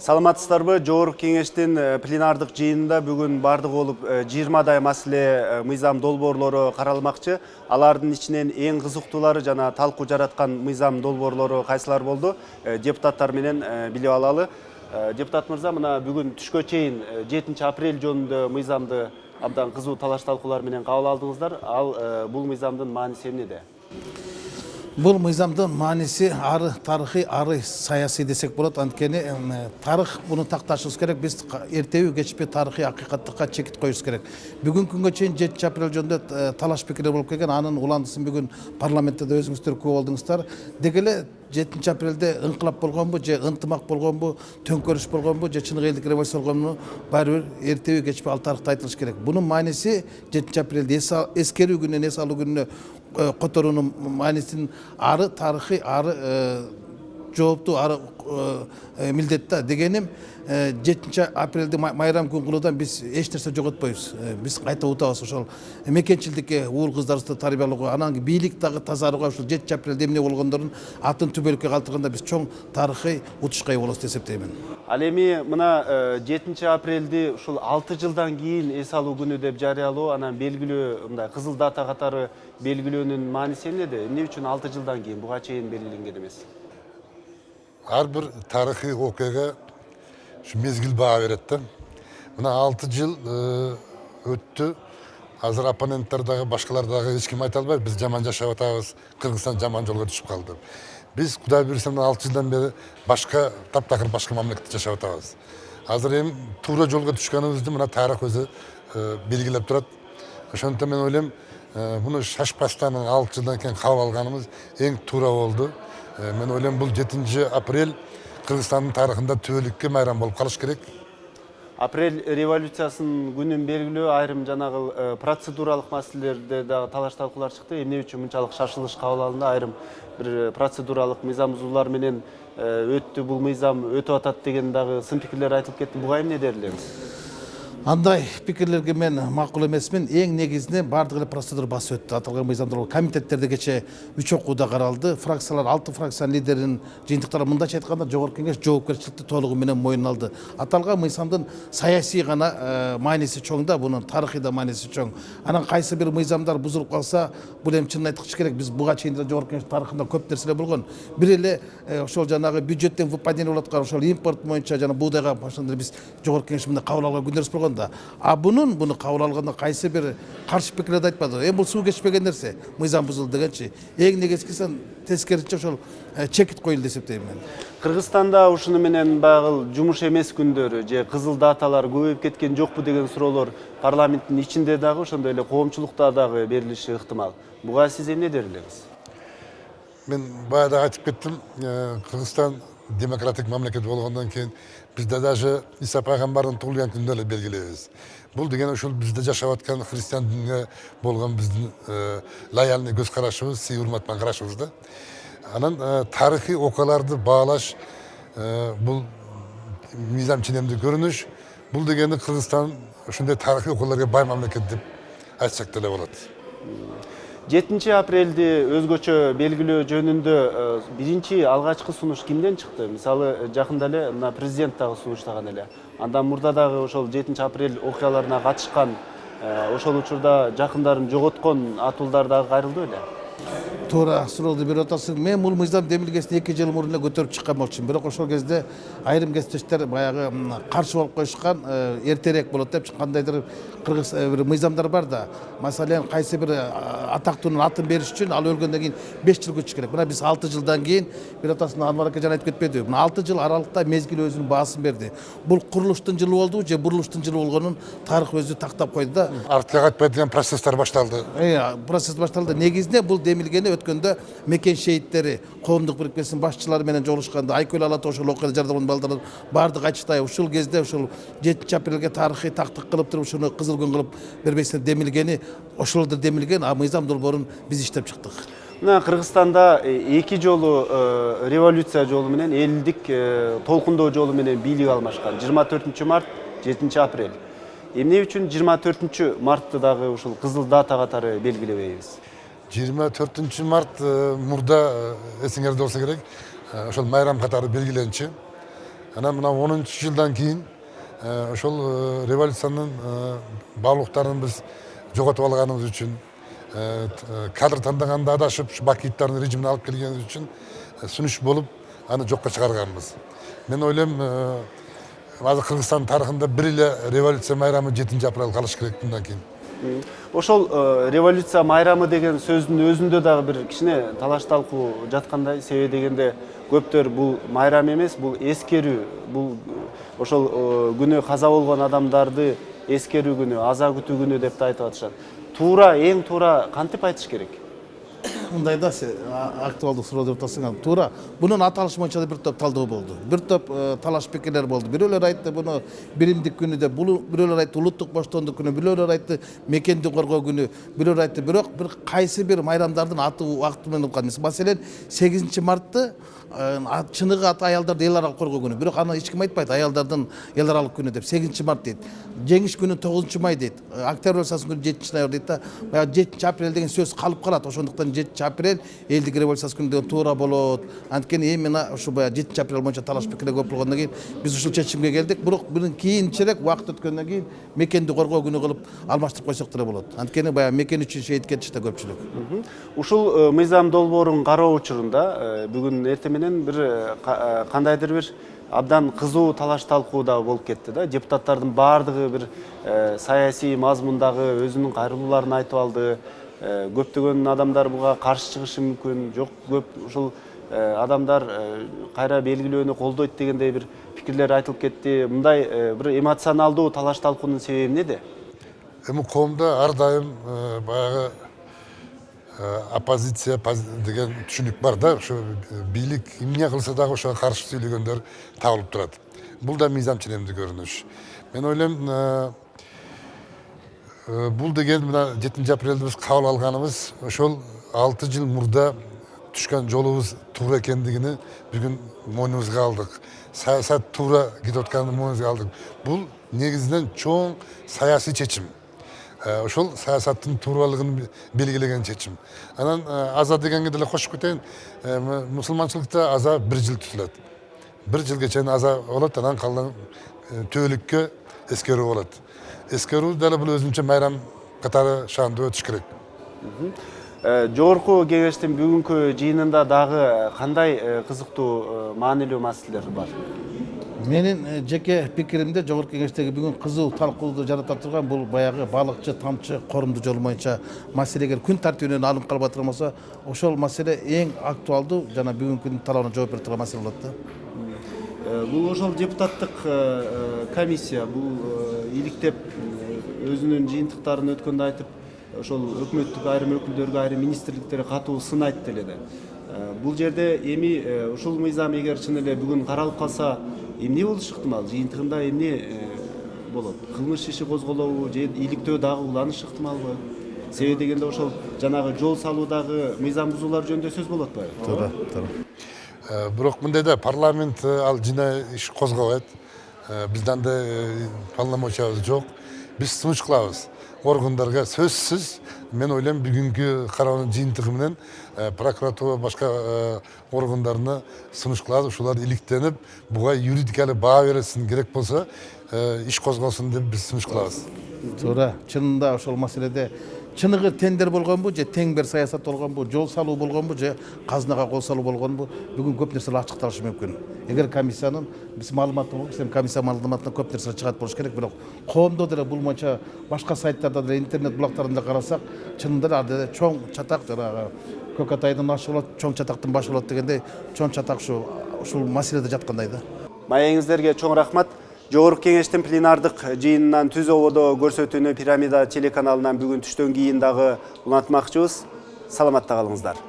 Саламатсыздарбы? Жогорку Кеңештин пленардык жыйынында бүгүн бардыгы болуп 20 маселе мыйзам долбоорлору каралмакчы. Алардын ичинен эң кызыктуулары жана талкуу жараткан мыйзам долбоорлору кайсылар болду? Депутаттар менен билип алалы. Депутат мырза, мына бүгүн түшкө чейин 7 апрель жөнүндө мыйзамды абдан кызуу талаш талкуулар менен кабыл алдыңыздар. Ал бул мыйзамдын мааниси эмнеде? Бұл мыйзамдын мааниси ары тарыхый, ары саясий десек болот. Анткени тарых буну такташыбыз керек. Биз эртеби кечпи тарыхый акыйкаттыкка чекит коюбуз керек. Бүгүнкү күнгө чейин 7 апрель жөнүндө талаш пикирлер болуп келген. Анын уландысын бүгүн парламентте да өзүңүздөр күбө болдуңуздар. Деги эле 7 апрелде ыңкылап болгонбу, же ынтымак болгонбу, төңкөрүш болгонбу, же чыныгы элдик революция болгонбу, баары бир эртеби кечпи ал тарыхта айтылыш керек. Бунун мааниси 7 апрелде эскерүү күнүнөн эс алуу күнүнө которуунун маанисин ары тарыхый, ары жооптуу, ары милдетте дегеним 7 апрелде майрам күн кылуудан биз эч нерсе жоготпойбуз. Биз кайта утабыз ошол мекенчилдикке уул кыздарыбызды тарбиялоого, анан бийлик дагы тазарууга ушул 7 апрелде эмне болгондорун атын түбөлүккө калтырганда биз чоң тарыхый утушка ээ болобуз деп эсептеймин. Ал эми мына 7 апрелди ушул 6 жылдан кийин эс алуу күнү деп жарыялоо, анан белгилөө мындай кызыл дата катары белгилөөнүн мааниси эмнеде? Эмне үчүн 6 жылдан кийин буга чейин белгиленген эмес? Ар бир тарыхый окуяга şu mezgil bağa veretti. Buna 6 yıl öttü. Hazır oponentler dağı, başkalar dağı hiç kim ayta almayız. Biz jaman yaşap atabız. Kırgızstan jaman jolga düşüp kaldı. Biz Kuday Birleşim'den 6 yıldan beri başka taptakır başka memlekette yaşap atabız. Hazır hem tuğra jolga düşkanımızdı. Buna tarih özü belgilep durat. Şonta men oylem bunu şaşpastanın 6 yıldan keyin kabul alganımız en tuğra oldu. Men oylem bu 7 aprel Kırgızstan'ın tarihinde tüylükке майрам болып қалыш керек. Апрель революциясынын күнүн белгилөө айрым жанагы процедуралык маселелерде дагы талаш талкуулар чыкты. Эмне үчүн мынчалык шашылыш кабыл алынды? Айрым бир процедуралык мыйзам бузуулар менен өттү, бул мыйзам өтүп атат деген дагы сын пикирлер айтылып кетти. Буга эмне дерлеңиз? Андай пикирлерге мен макул эмесмин. Эң негизинен бардык эле процедура басып өттү. Аталган мыйзамдар комитеттерде кече 3 окууда каралды. Фракциялар 6 фракциянын лидеринин жыйынтыктары мындайча айтканда Жогорку Кеңеш жоопкерчиликти толугу менен мойнуна алды. Аталган мыйзамдын саясий гана мааниси чоң да, бунун тарыхый да мааниси чоң. Анан кайсы бир мыйзамдар бузулуп калса, бул эми чынын айткычы керек. Биз буга чейин Жогорку Кеңеш тарыхында көп нерселер болгон. Бир эле ошол жанагы бюджеттен выпадение болуп аткан ошол импорт боюнча жана буудайга башында биз Жогорку Кеңеш мындай кабыл алган күндөр болгон. А буну кабыл алганда кайсы бир каршы пикирлерди айтпады. Эми бул суу кечпеген нерсе, мыйзам бузулду дегенчи. Эң негизгиси тескерисинче ошол чекит коюлду деп эсептейм мен. Кыргызстанда ушуну менен багыл жумуш эмес күндөрү же кызыл даталар көбөйүп кеткен жокпу деген суроолор парламенттин ичинде дагы, ошондой эле коомчулукта дагы берилиши ыктымал. Буга сиз эмне дерлеңиз? Мен баягы айтып кеттим, Кыргызстан демократик мамлекет болгондон кийин бизде даже Иса пайгамбардын туулган күнүндө эле белгилейбиз. Бул деген ушул бизде жашап аткан христиан динге болгон биздин лояльный көз карашыбыз, сый урмат менен карашыбыз да. Анан тарыхый окуяларды баалаш бул мыйзам ченемдүү көрүнүш. Бул дегенди Кыргызстан ушундай тарыхый окуяларга бай мамлекет деп айтсак деле болот. 7 апрелди өзгөчө белгилөө жөнүндө биринчи алгачкы сунуш кимден чыкты? Мисалы, жакында эле мына президент дагы сунуштаган эле. Андан мурда дагы ошол 7 апрель окуяларына катышкан, ошол учурда жакындарын жоготкон атуулдар дагы кайрылды эле. Туура суроолду берип атасың. Мен бул мыйзам демилгесин 2 жыл мурун эле көтөрүп чыккан болчумун. Бирок ошол кезде айрым кесиптештер баягы каршы болуп коюшкан, эртерээк болот деп кандайдыр кыргыз бир мыйзамдар бар да. Маселен, кайсы бир атактуунун атын бериш үчүн ал өлгөндөн кийин 5 жыл күтүш керек. Мына биз 6 жылдан кийин бир атасын Анвар ака жана айтып кетпедиби? Мына 6 жыл аралыкта мезгил өзүнүн баасын берди. Бул курулуштун жылы болду же бурулуштун жылы болгонун тарых өзү тактап койду да. Артка кайтпайдыган процесстер башталды. Процесс башталды. Негизинде бул демилгени өткөндө мекен шейиттери коомдук бирикмесинин башчылары менен жолугушканда Айкөл Алат ошол окуяда жардамын балдар бардыгы айтыштай ушул кезде ушул 7 апрелге тарыхый тактык кылып туруп ушуну кызыл күн кылып бербесин демилгени ошолдор демилген мыйзам долбоорун биз иштеп чыктык. Мына Кыргызстанда 2 жолу революция жолу менен элдик толкундоо жолу менен бийлик алмашкан. 24 март, 7 апрель. Эмне үчүн 24 мартты дагы ушул кызыл дата катары белгилебейбиз? 24 март мурда эсиңерде болса керек, ошол майрам катары белгиленчи. Анан мына 10 жылдан кийин ошол революциянын баалуулуктарын биз жоготуп алганыбыз үчүн, кадр тандаганда адашып, Бакиевдин режимине алып келгенибиз үчүн сүнүш болуп, аны жокко чыгарганбыз. Мен ойлойм, азыр Кыргызстан тарыхында бир эле революция майрамы 7-апрель калыш керек мындан кийин. Ошол революция майрамы деген сөздүн өзүндө дагы бир кичине талаш талкуу жаткандай. Себеби дегенде көптөр бул майрам эмес, бул эскерүү, бул ошол күнү каза болгон адамдарды эскерүү күнү, аза күтүү күнү деп да айтып атышат. Туура, эң туура кантип айтыш керек? Мындайда актуалдуу суроо деп атасың. Туура. Бунун аталышы боюнча да бир топ талдоо болду. Бир топ талаш пикирлер болду. Бирөөлөр айтты буну биримдик күнү деп, бирөөлөр айтты улуттук боштондук күнү, бирөөлөр айтты мекенди коргоо күнү, бирөөлөр айтты. Бирок бир кайсы бир майрамдардын аты убакыты менен уккан. Маселен, 8 мартты чыныгы аты аялдарды эл аралык коргоо күнү. Бирок аны эч ким айтпайт, аялдардын эл аралык күнү деп. 8 март дейт. Жеңиш күнү 9 май дейт. Октябрь революциясынын күнү 7 ноябрь дейт да. Баягы 7 апрель деген сөз калып калат. Ошондуктан 7 апрель элдик революциясы күнү деген туура болот. Анткени эми мына ушу баягы 7 апрель боюнча талаш пикирлер көп болгондон кийин биз ушул чечимге келдик. Бирок бирин кийинчерээк убакыт өткөндөн кийин мекенди коргоо күнү кылып алмаштырып койсок деле болот. Анткени баягы мекен үчүн шейит кетишти да көпчүлүк. Ушул мыйзам долбоорун кароо учурунда бүгүн эртең менен бир кандайдыр бир абдан кызуу талаш талкуу да болуп кетти да. Депутаттардын баардыгы бир саясий мазмундагы өзүнүн кайрылууларын айтып алды. Көптөгөн адамдар буга каршы чыгышы мүмкүн, жок көп ушул адамдар кайра белгилөөнү колдойт дегендей бир пикирлер айтылып кетти. Мындай бир эмоционалдуу талаш талкуунун себеби эмнеде? Эми коомдо ар дайым баягы оппозиция деген түшүнүк бар да. Ошо бийлик эмне кылса дагы ошого каршы сүйлөгөндөр табылып турат. Бул да мыйзам ченемдүү көрүнүш. Мен ойлойм, бул деген мына 7 апрелде биз кабыл алганыбыз ошол 6 жыл мурда түшкөн жолубуз туура экендигини бүгүн мойнубузга алдык. Саясат туура кетип атканын мойнубузга алдык. Бул негизинен чоң саясий чечим. Ошол саясаттын тууралыгын белгилеген чечим. Анан аза дегенге деле кошуп кетейин. Мусулманчылыкта аза 1 жыл түтүлөт. 1 жылга чейин аза болот, анан калган төөлүккө эскерүү болот. Эскерүү деле бул өзүнчө майрам катары шаандуу өтүш керек. Жогорку кеңештин бүгүнкү жыйынында дагы кандай кызыктуу маанилүү маселелер бар? Менин жеке пикиримде жогорку кеңештеги бүгүн кызуу талкууду жарата турган бул баягы балыкчы тамчы корумду жол боюнча маселе. Эгер күн тартибинен алынып калып атыр болсо, ошол маселе эң актуалдуу жана бүгүнкү талабына жооп бере турган маселе болот да. Бул ошол депутаттык комиссия бул иликтеп өзүнүн жыйынтыктарын өткөндө айтып, ошол өкмөттүк айрым өкүлдөргө, айрым министрликтерге катуу сын айтты эле. Бул жерде эми ушул мыйзам эгер чын эле бүгүн каралып калса, эмне болушу ыктымал? Жыйынтыгында эмне болот? Кылмыш иши козголобу же иликтөө дагы уланыш ыктымалбы? Себеби дегенде ошол жанагы жол салуудагы мыйзам бузуулар жөнүндө сөз болот атпайбы? Туура. Бирок мындай да, парламент ал жинай иш козгобойт. Биздин андай полномочиябыз жок. Биз сунуш кылабыз. Органдарга сөзсүз, мен ойлойм бүгүнкү кароонун жыйынтыгы менен прокуратура башка органдарына сунуш кылабыз. Ушулар иликтенип, буга юридикалык баа берилсин, керек болсо иш козголсун деп биз сунуш кылабыз. Туура. Чынында ошол маселеде чыныгы тендер болгонбу же тең бер саясат болгонбу, жол салуу болгонбу же казынага кол салуу болгонбу, бүгүн көп нерселер ачыкталышы мүмкүн. Эгер комиссиянын биз маалымат болуп, комиссия маалыматынан көп нерселер чыгат болуш керек, бирок коомдо деле бул боюнча башка сайттарда деле интернет булактарында карасак, чынында ар деле чоң чатак, жанагы көк атайдын ашы болот, чоң чатактын башы болот дегендей, чоң чатак ушул маселеде жаткандай да. Маегиңиздерге чоң рахмат. Жогорку кеңештин пленардык жыйынынан түз ободо көрсөтүүнү Пирамида телеканалынан бүгүн түштөн кийин дагы улантмакчыбыз. Саламатта калыңыздар.